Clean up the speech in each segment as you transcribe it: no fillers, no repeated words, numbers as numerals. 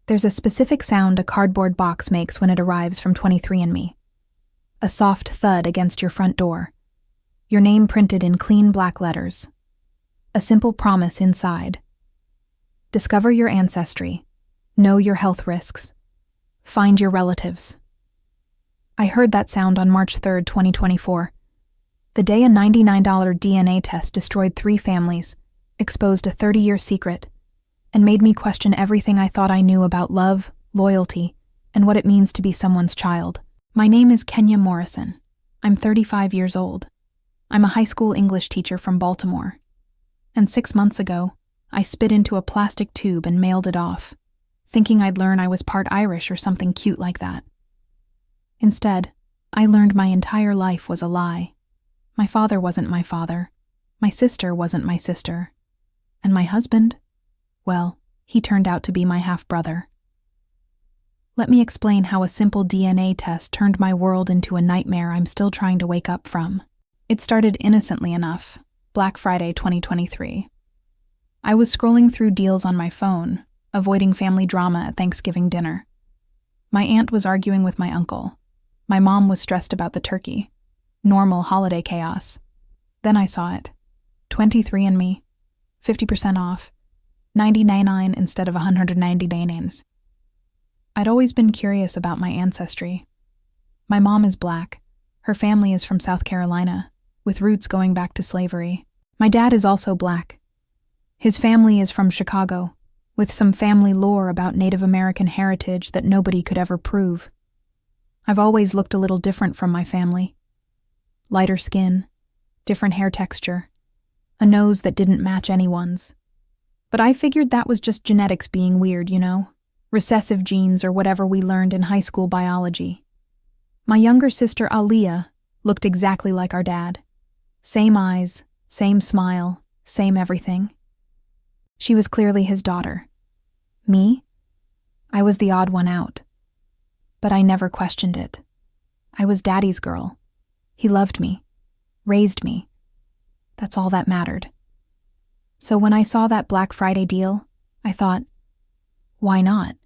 There's a specific sound a cardboard box makes when it arrives from 23andMe. A soft thud against your front door. Your name printed in clean black letters. A simple promise inside. Discover your ancestry. Know your health risks. Find your relatives. I heard that sound on March 3rd, 2024. The day a $99 DNA test destroyed 3 families, exposed a 30-year secret, and made me question everything I thought I knew about love, loyalty, and what it means to be someone's child. My name is Kenya Morrison. I'm 35 years old. I'm a high school English teacher from Baltimore. And 6 months ago, I spit into a plastic tube and mailed it off, thinking I'd learn I was part Irish or something cute like that. Instead, I learned my entire life was a lie. My father wasn't my father. My sister wasn't my sister. And my husband? Well, he turned out to be my half-brother. Let me explain how a simple DNA test turned my world into a nightmare I'm still trying to wake up from. It started innocently enough, Black Friday 2023. I was scrolling through deals on my phone, avoiding family drama at Thanksgiving dinner. My aunt was arguing with my uncle. My mom was stressed about the turkey. Normal holiday chaos. Then I saw it. 23andMe. 50% off. 99 instead of 190 names. I'd always been curious about my ancestry. My mom is Black. Her family is from South Carolina, with roots going back to slavery. My dad is also Black. His family is from Chicago, with some family lore about Native American heritage that nobody could ever prove. I've always looked a little different from my family. Lighter skin, different hair texture, a nose that didn't match anyone's. But I figured that was just genetics being weird, you know? Recessive genes or whatever we learned in high school biology. My younger sister Aliyah looked exactly like our dad. Same eyes, same smile, same everything. She was clearly his daughter. Me? I was the odd one out. But I never questioned it. I was Daddy's girl. He loved me, raised me. That's all that mattered. So when I saw that Black Friday deal, I thought, why not?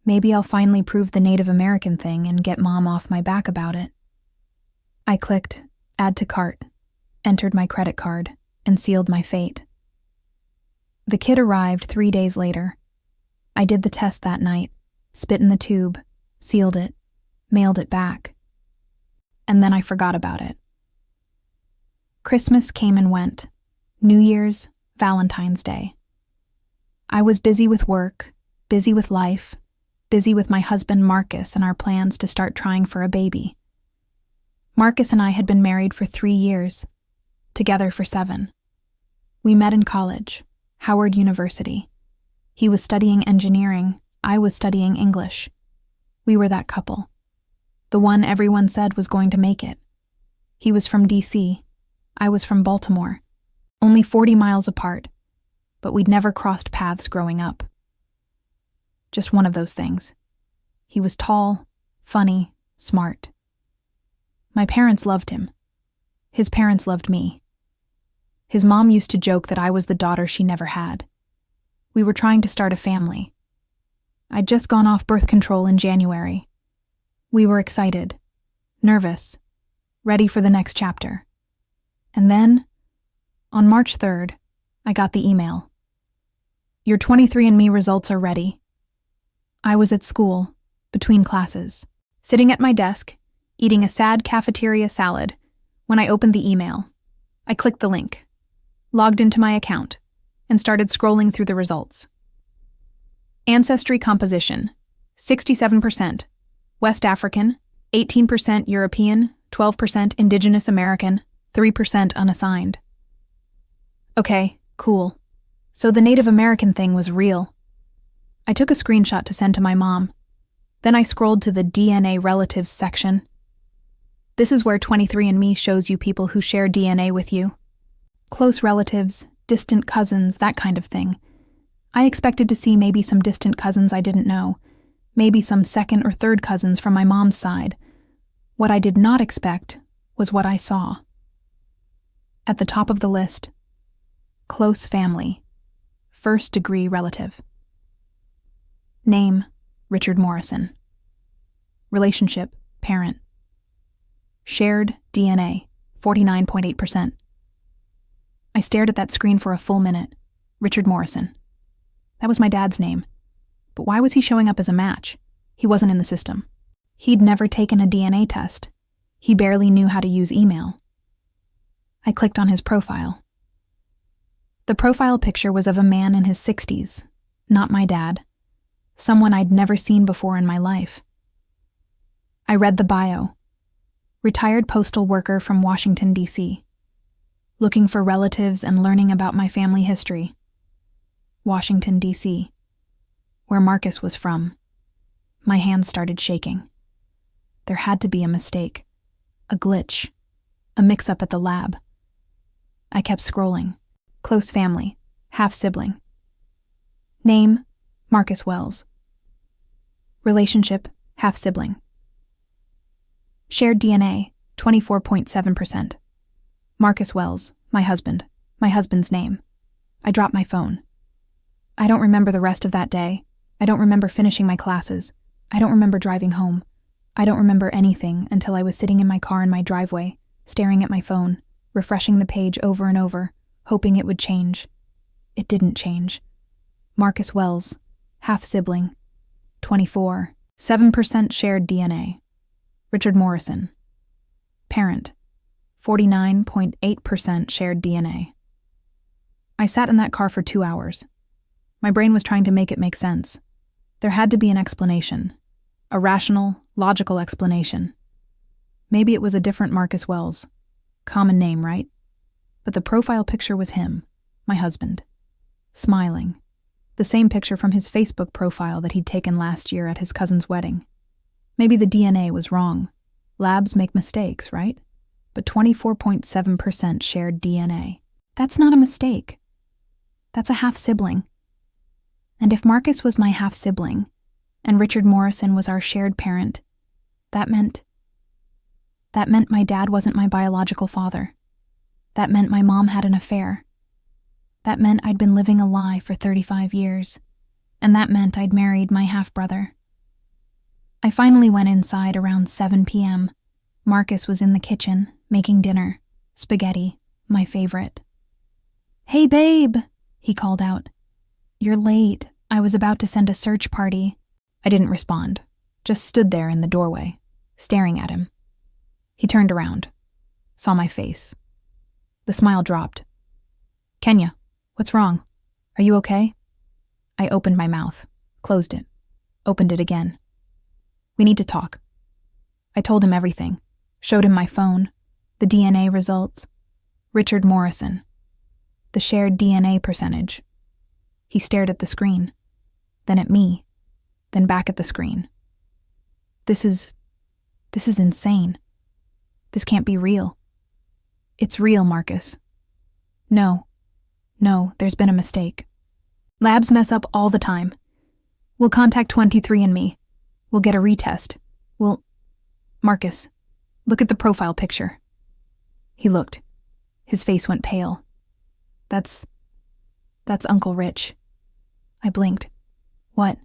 Maybe I'll finally prove the Native American thing and get Mom off my back about it. I clicked Add to Cart, entered my credit card, and sealed my fate. The kit arrived 3 days later. I did the test that night, spit in the tube, sealed it, mailed it back. And then I forgot about it. Christmas came and went. New Year's, Valentine's Day. I was busy with work, busy with life, busy with my husband Marcus and our plans to start trying for a baby. Marcus and I had been married for 3 years, together for 7. We met in college, Howard University. He was studying engineering, I was studying English. We were that couple. The one everyone said was going to make it. He was from D.C., I was from Baltimore, only 40 miles apart, but we'd never crossed paths growing up. Just one of those things. He was tall, funny, smart. My parents loved him. His parents loved me. His mom used to joke that I was the daughter she never had. We were trying to start a family. I'd just gone off birth control in January. We were excited, nervous, ready for the next chapter. And then, on March 3rd, I got the email. Your 23andMe results are ready. I was at school, between classes, sitting at my desk, eating a sad cafeteria salad, when I opened the email. I clicked the link, logged into my account, and started scrolling through the results. Ancestry composition, 67%, West African, 18% European, 12% Indigenous American, 3% unassigned. Okay, cool. So the Native American thing was real. I took a screenshot to send to my mom. Then I scrolled to the DNA relatives section. This is where 23andMe shows you people who share DNA with you. Close relatives, distant cousins, that kind of thing. I expected to see maybe some distant cousins I didn't know, maybe some second or third cousins from my mom's side. What I did not expect was what I saw. At the top of the list, close family, first-degree relative. Name, Richard Morrison. Relationship, parent. Shared DNA, 49.8%. I stared at that screen for a full minute. Richard Morrison. That was my dad's name. But why was he showing up as a match? He wasn't in the system. He'd never taken a DNA test. He barely knew how to use email. I clicked on his profile. The profile picture was of a man in his 60s, not my dad, someone I'd never seen before in my life. I read the bio. Retired postal worker from Washington, D.C. Looking for relatives and learning about my family history. Washington, D.C., where Marcus was from. My hands started shaking. There had to be a mistake, a glitch, a mix-up at the lab. I kept scrolling. Close family, half-sibling. Name, Marcus Wells. Relationship, half-sibling. Shared DNA, 24.7%. Marcus Wells, my husband's name. I dropped my phone. I don't remember the rest of that day. I don't remember finishing my classes. I don't remember driving home. I don't remember anything until I was sitting in my car in my driveway, staring at my phone, refreshing the page over and over, hoping it would change. It didn't change. Marcus Wells, half-sibling, 24, 7% shared DNA. Richard Morrison, parent, 49.8% shared DNA. I sat in that car for 2 hours. My brain was trying to make it make sense. There had to be an explanation, a rational, logical explanation. Maybe it was a different Marcus Wells. Common name, right? But the profile picture was him, my husband, smiling. The same picture from his Facebook profile that he'd taken last year at his cousin's wedding. Maybe the DNA was wrong. Labs make mistakes, right? But 24.7% shared DNA. That's not a mistake. That's a half-sibling. And if Marcus was my half-sibling, and Richard Morrison was our shared parent, that meant my dad wasn't my biological father. That meant my mom had an affair. That meant I'd been living a lie for 35 years. And that meant I'd married my half-brother. I finally went inside around 7 p.m. Marcus was in the kitchen, making dinner. Spaghetti, my favorite. "Hey, babe," he called out. "You're late. I was about to send a search party." I didn't respond, just stood there in the doorway, staring at him. He turned around, saw my face. The smile dropped. "Kenya, what's wrong? Are you okay?" I opened my mouth, closed it, opened it again. "We need to talk." I told him everything, showed him my phone, the DNA results, Richard Morrison, the shared DNA percentage. He stared at the screen, then at me, then back at the screen. This is insane. This can't be real. "It's real, Marcus." No, there's been a mistake. Labs mess up all the time. We'll contact 23andMe. We'll get a retest. Marcus, look at the profile picture. He looked. His face went pale. That's Uncle Rich. I blinked. "What?"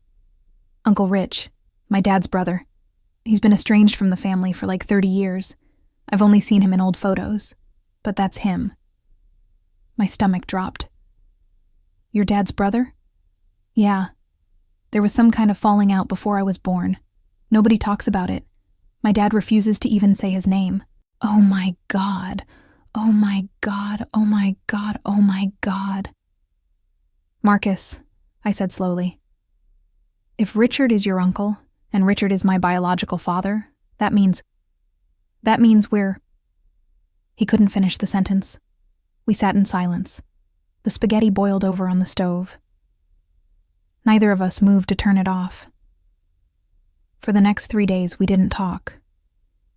"Uncle Rich, my dad's brother. He's been estranged from the family for like 30 years. I've only seen him in old photos. But that's him." My stomach dropped. "Your dad's brother?" "Yeah. There was some kind of falling out before I was born. Nobody talks about it. My dad refuses to even say his name." Oh my God. Oh my God. Oh my God. Oh my God. "Marcus," I said slowly, "if Richard is your uncle, and Richard is my biological father, that means we're..." He couldn't finish the sentence. We sat in silence. The spaghetti boiled over on the stove. Neither of us moved to turn it off. For the next 3 days, we didn't talk.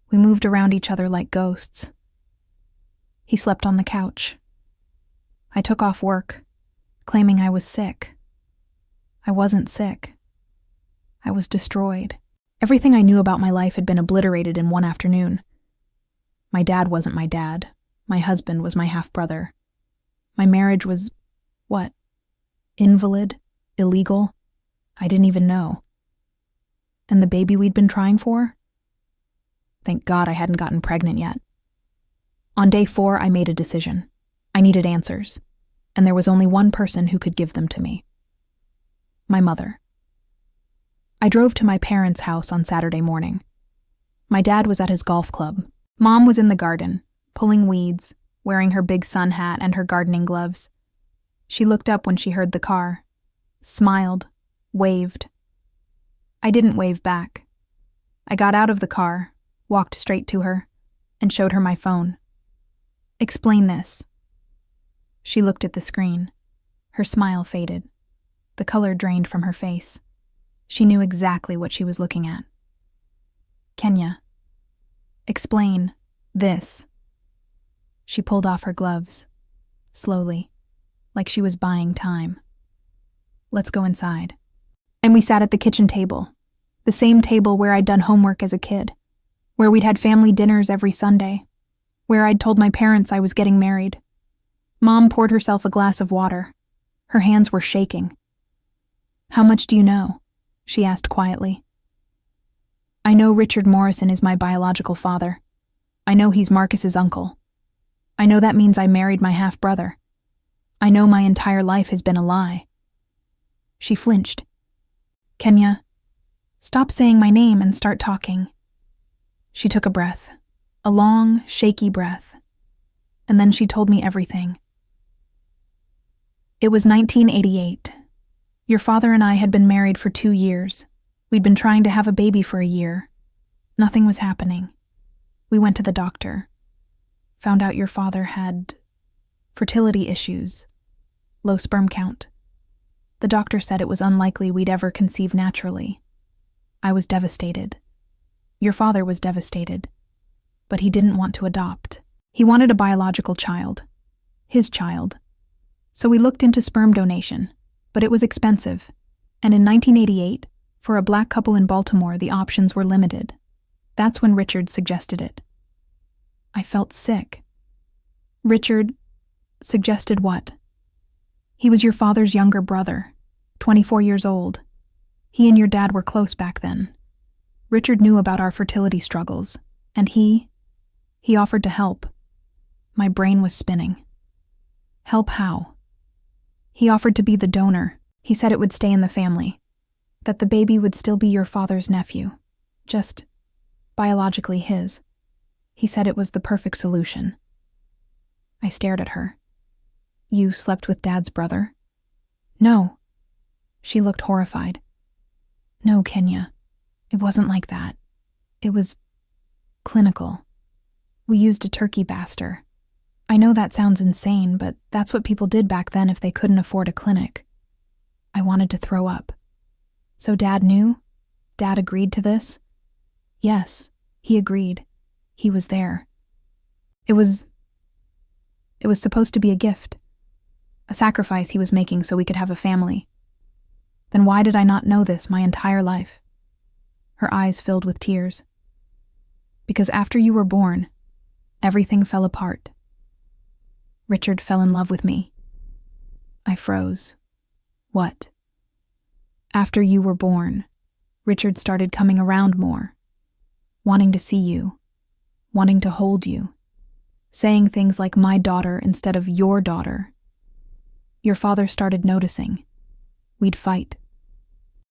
We moved around each other like ghosts. He slept on the couch. I took off work, claiming I was sick. I wasn't sick. I was destroyed. Everything I knew about my life had been obliterated in one afternoon. My dad wasn't my dad. My husband was my half-brother. My marriage was, what? Invalid? Illegal? I didn't even know. And the baby we'd been trying for? Thank God I hadn't gotten pregnant yet. On day 4, I made a decision. I needed answers, and there was only one person who could give them to me. My mother. I drove to my parents' house on Saturday morning. My dad was at his golf club. Mom was in the garden, pulling weeds, wearing her big sun hat and her gardening gloves. She looked up when she heard the car, smiled, waved. I didn't wave back. I got out of the car, walked straight to her, and showed her my phone. Explain this. She looked at the screen. Her smile faded. The color drained from her face. She knew exactly what she was looking at. Kenya. Explain this. She pulled off her gloves, slowly, like she was buying time. Let's go inside. And we sat at the kitchen table, the same table where I'd done homework as a kid, where we'd had family dinners every Sunday, where I'd told my parents I was getting married. Mom poured herself a glass of water. Her hands were shaking. How much do you know? She asked quietly. I know Richard Morrison is my biological father. I know he's Marcus's uncle. I know that means I married my half-brother. I know my entire life has been a lie. She flinched. Kenya, stop saying my name and start talking. She took a breath, a long, shaky breath, and then she told me everything. It was 1988. Your father and I had been married for 2 years. We'd been trying to have a baby for a year. Nothing was happening. We went to the doctor. Found out your father had fertility issues, low sperm count. The doctor said it was unlikely we'd ever conceive naturally. I was devastated. Your father was devastated. But he didn't want to adopt. He wanted a biological child. His child. So we looked into sperm donation, but it was expensive. And in 1988, for a black couple in Baltimore, the options were limited. That's when Richard suggested it. I felt sick. Richard suggested what? He was your father's younger brother, 24 years old. He and your dad were close back then. Richard knew about our fertility struggles, and he offered to help. My brain was spinning. Help how? He offered to be the donor. He said it would stay in the family, that the baby would still be your father's nephew, just biologically his. He said it was the perfect solution. I stared at her. You slept with Dad's brother? No. She looked horrified. No, Kenya. It wasn't like that. It was clinical. We used a turkey baster. I know that sounds insane, but that's what people did back then if they couldn't afford a clinic. I wanted to throw up. So Dad knew? Dad agreed to this? Yes, he agreed. He was there. It was supposed to be a gift. A sacrifice he was making so we could have a family. Then why did I not know this my entire life? Her eyes filled with tears. Because after you were born, everything fell apart. Richard fell in love with me. I froze. What? After you were born, Richard started coming around more, wanting to see you, wanting to hold you, saying things like my daughter instead of your daughter. Your father started noticing. We'd fight.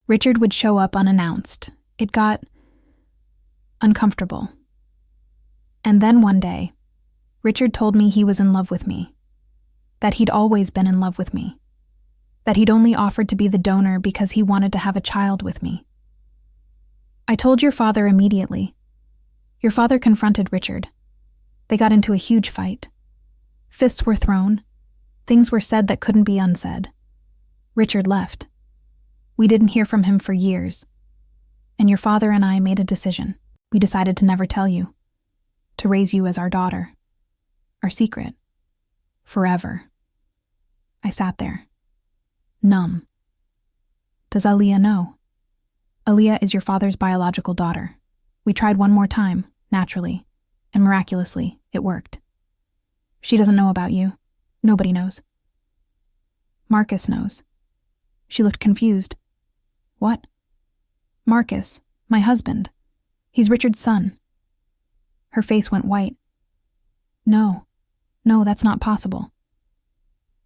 Richard would show up unannounced. It got uncomfortable. And then one day, Richard told me he was in love with me, that he'd always been in love with me, that he'd only offered to be the donor because he wanted to have a child with me. I told your father immediately. Your father confronted Richard. They got into a huge fight. Fists were thrown. Things were said that couldn't be unsaid. Richard left. We didn't hear from him for years. And your father and I made a decision. We decided to never tell you. To raise you as our daughter. Our secret. Forever. I sat there. Numb. Does Aaliyah know? Aaliyah is your father's biological daughter. We tried one more time, naturally, and miraculously, it worked. She doesn't know about you. Nobody knows. Marcus knows. She looked confused. What? Marcus, my husband. He's Richard's son. Her face went white. No, that's not possible.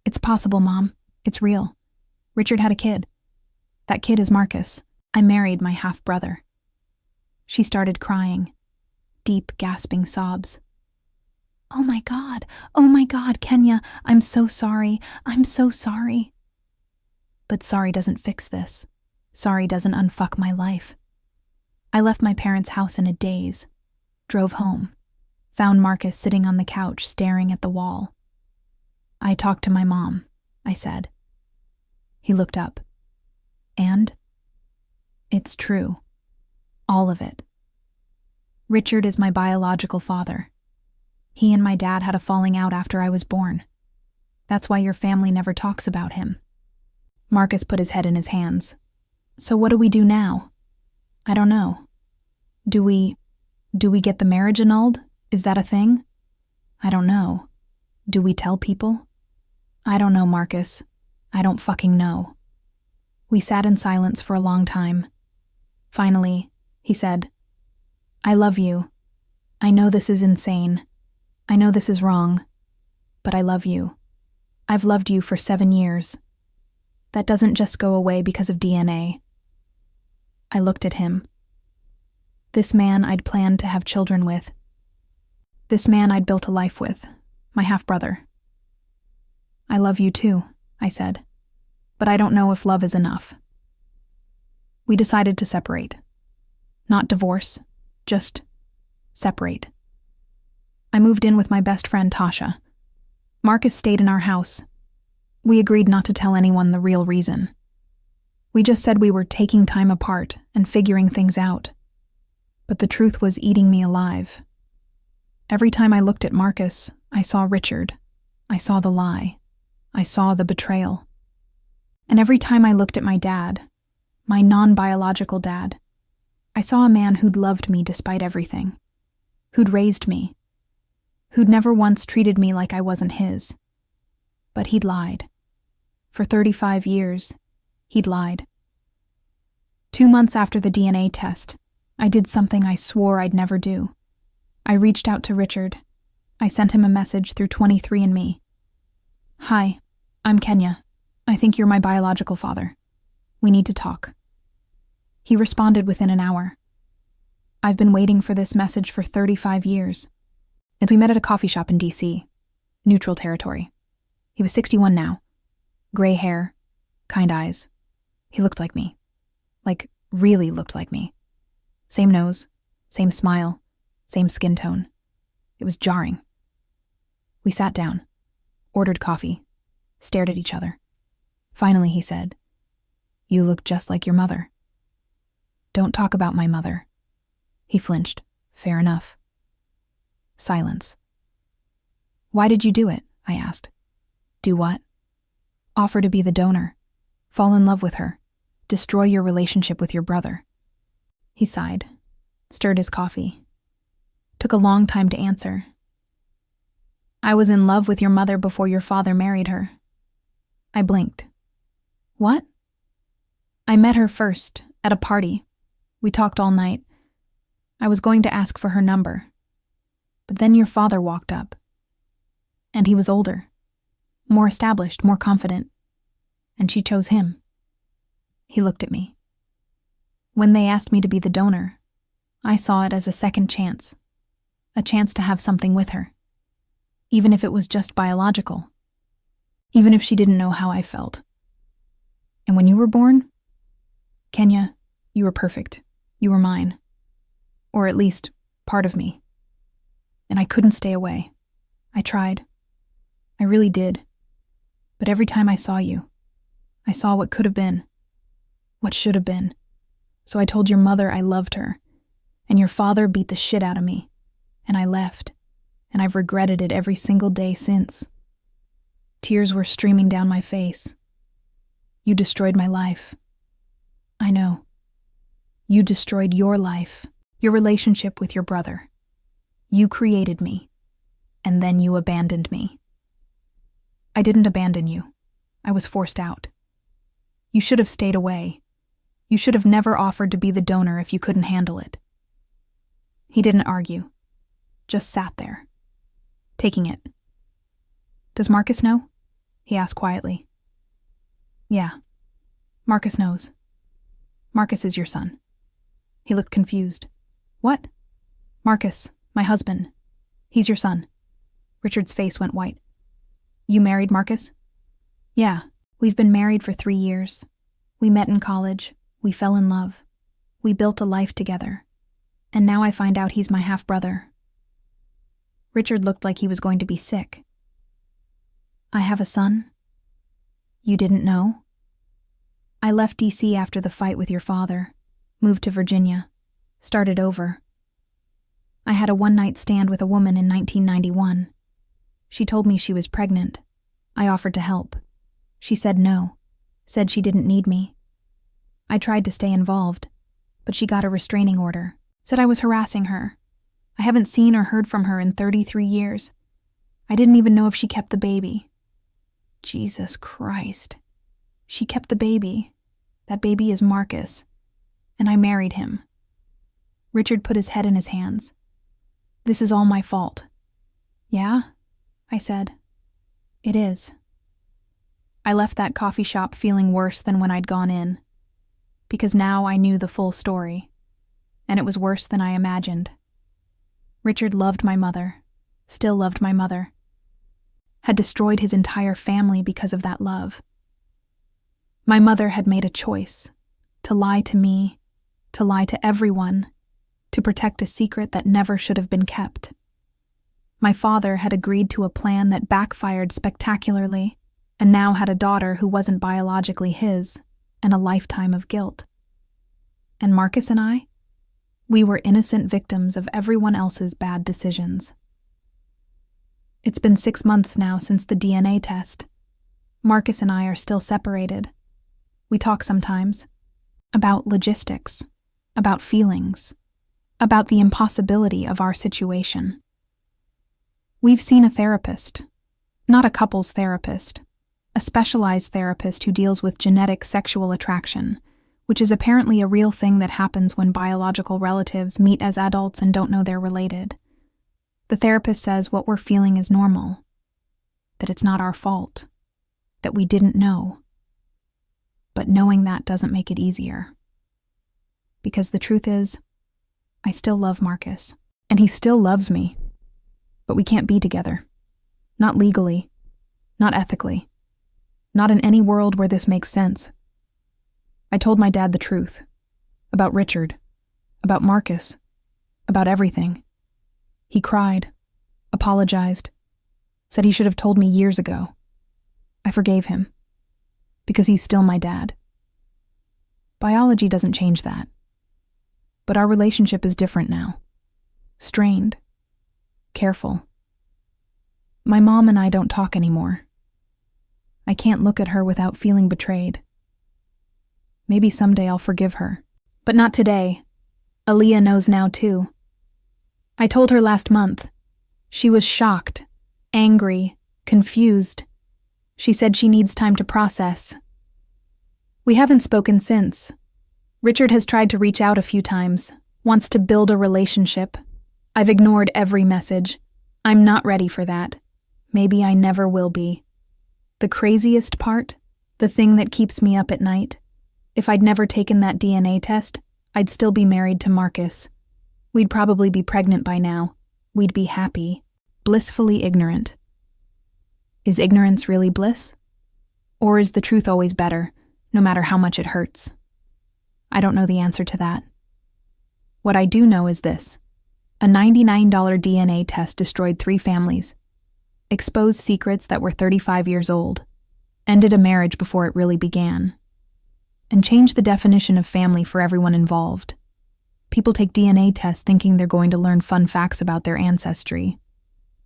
It's possible, Mom. It's real. Richard had a kid. That kid is Marcus. I married my half-brother. She started crying. Deep, gasping sobs. Oh my God, Kenya, I'm so sorry. But sorry doesn't fix this. Sorry doesn't unfuck my life. I left my parents' house in a daze, drove home, found Marcus sitting on the couch staring at the wall. I talked to my mom, I said. He looked up. And? It's true. All of it. Richard is my biological father. He and my dad had a falling out after I was born. That's why your family never talks about him. Marcus put his head in his hands. So what do we do now? I don't know. Do we get the marriage annulled? Is that a thing? I don't know. Do we tell people? I don't know, Marcus. I don't fucking know. We sat in silence for a long time. Finally, he said, I love you. I know this is insane. I know this is wrong. But I love you. I've loved you for 7 years. That doesn't just go away because of DNA. I looked at him. This man I'd planned to have children with. This man I'd built a life with, my half-brother. I love you too, I said, but I don't know if love is enough. We decided to separate. Not divorce, just separate. I moved in with my best friend Tasha. Marcus stayed in our house. We agreed not to tell anyone the real reason. We just said we were taking time apart and figuring things out. But the truth was eating me alive. Every time I looked at Marcus, I saw Richard. I saw the lie. I saw the betrayal. And every time I looked at my dad, my non-biological dad, I saw a man who'd loved me despite everything, who'd raised me, who'd never once treated me like I wasn't his. But he'd lied. For 35 years, he'd lied. 2 months after the DNA test, I did something I swore I'd never do. I reached out to Richard. I sent him a message through 23andMe. Hi, I'm Kenya. I think you're my biological father. We need to talk. He responded within an hour. I've been waiting for this message for 35 years. And we met at a coffee shop in D.C., neutral territory. He was 61 now. Gray hair, kind eyes. He looked like me. Like, really looked like me. Same nose, same smile, same skin tone. It was jarring. We sat down, ordered coffee, stared at each other. Finally, he said, You look just like your mother. Don't talk about my mother. He flinched. Fair enough. Silence. Why did you do it? I asked. Do what? Offer to be the donor. Fall in love with her. Destroy your relationship with your brother. He sighed, stirred his coffee. Took a long time to answer. I was in love with your mother before your father married her. I blinked. What? I met her first, at a party. We talked all night. I was going to ask for her number. But then your father walked up. And he was older, more established, more confident. And she chose him. He looked at me. When they asked me to be the donor, I saw it as a second chance. A chance to have something with her. Even if it was just biological. Even if she didn't know how I felt. And when you were born, Kenya, you were perfect. You were mine. Or at least, part of me. And I couldn't stay away. I tried. I really did. But every time I saw you, I saw what could have been. What should have been. So I told your mother I loved her. And your father beat the shit out of me. And I left. And I've regretted it every single day since. Tears were streaming down my face. You destroyed my life. I know. You destroyed your life, your relationship with your brother. You created me, and then you abandoned me. I didn't abandon you. I was forced out. You should have stayed away. You should have never offered to be the donor if you couldn't handle it. He didn't argue, just sat there, taking it. Does Marcus know? He asked quietly. Yeah, Marcus knows. Marcus is your son. He looked confused. What? Marcus, my husband. He's your son. Richard's face went white. You married Marcus? Yeah, we've been married for 3 years. We met in college. We fell in love. We built a life together. And now I find out he's my half-brother. Richard looked like he was going to be sick. I have a son? You didn't know? I left D.C. after the fight with your father, moved to Virginia, started over. I had a one-night stand with a woman in 1991. She told me she was pregnant. I offered to help. She said no, said she didn't need me. I tried to stay involved, but she got a restraining order, said I was harassing her. I haven't seen or heard from her in 33 years. I didn't even know if she kept the baby. Jesus Christ. She kept the baby. That baby is Marcus. And I married him. Richard put his head in his hands. This is all my fault. Yeah? I said. It is. I left that coffee shop feeling worse than when I'd gone in, because now I knew the full story, and it was worse than I imagined. Richard loved my mother, still loved my mother, had destroyed his entire family because of that love. My mother had made a choice, to lie to me, to lie to everyone, to protect a secret that never should have been kept. My father had agreed to a plan that backfired spectacularly, and now had a daughter who wasn't biologically his, and a lifetime of guilt. And Marcus and I? We were innocent victims of everyone else's bad decisions. It's been 6 months now since the DNA test. Marcus and I are still separated. We talk sometimes about logistics, about feelings, about the impossibility of our situation. We've seen a therapist, not a couples therapist, a specialized therapist who deals with genetic sexual attraction, which is apparently a real thing that happens when biological relatives meet as adults and don't know they're related. The therapist says what we're feeling is normal, that it's not our fault, that we didn't know. But knowing that doesn't make it easier. Because the truth is, I still love Marcus, and he still loves me. But we can't be together. Not legally, not ethically, not in any world where this makes sense. I told my dad the truth. About Richard. About Marcus. About everything. He cried. Apologized. Said he should have told me years ago. I forgave him. Because he's still my dad. Biology doesn't change that. But our relationship is different now. Strained. Careful. My mom and I don't talk anymore. I can't look at her without feeling betrayed. Maybe someday I'll forgive her. But not today. Aaliyah knows now too. I told her last month. She was shocked, angry, confused. She said she needs time to process. We haven't spoken since. Richard has tried to reach out a few times, wants to build a relationship. I've ignored every message. I'm not ready for that. Maybe I never will be. The craziest part, the thing that keeps me up at night, if I'd never taken that DNA test, I'd still be married to Marcus. We'd probably be pregnant by now. We'd be happy, blissfully ignorant. Is ignorance really bliss? Or is the truth always better, no matter how much it hurts? I don't know the answer to that. What I do know is this. A $99 DNA test destroyed 3 families, exposed secrets that were 35 years old, ended a marriage before it really began, and changed the definition of family for everyone involved. People take DNA tests thinking they're going to learn fun facts about their ancestry,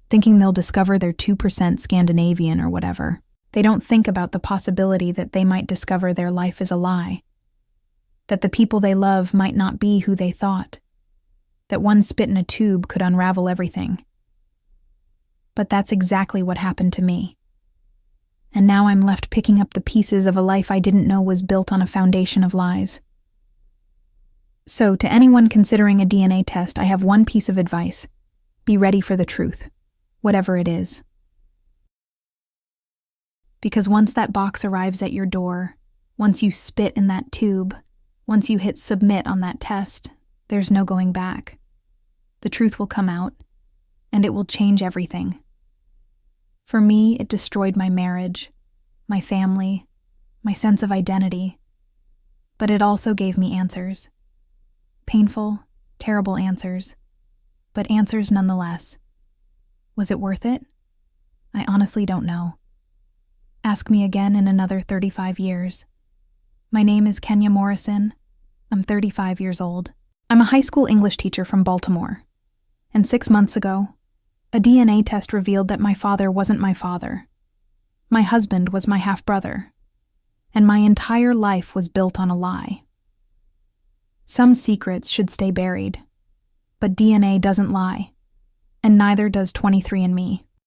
thinking they'll discover they're 2% Scandinavian or whatever. They don't think about the possibility that they might discover their life is a lie, that the people they love might not be who they thought, that one spit in a tube could unravel everything. But that's exactly what happened to me. And now I'm left picking up the pieces of a life I didn't know was built on a foundation of lies. So, to anyone considering a DNA test, I have one piece of advice. Be ready for the truth, whatever it is. Because once that box arrives at your door, once you spit in that tube, once you hit submit on that test, there's no going back. The truth will come out, and it will change everything. For me, it destroyed my marriage, my family, my sense of identity. But it also gave me answers. Painful, terrible answers, but answers nonetheless. Was it worth it? I honestly don't know. Ask me again in another 35 years. My name is Kenya Morrison. I'm 35 years old. I'm a high school English teacher from Baltimore. And 6 months ago, a DNA test revealed that my father wasn't my father. My husband was my half-brother. And my entire life was built on a lie. Some secrets should stay buried, but DNA doesn't lie, and neither does 23andMe.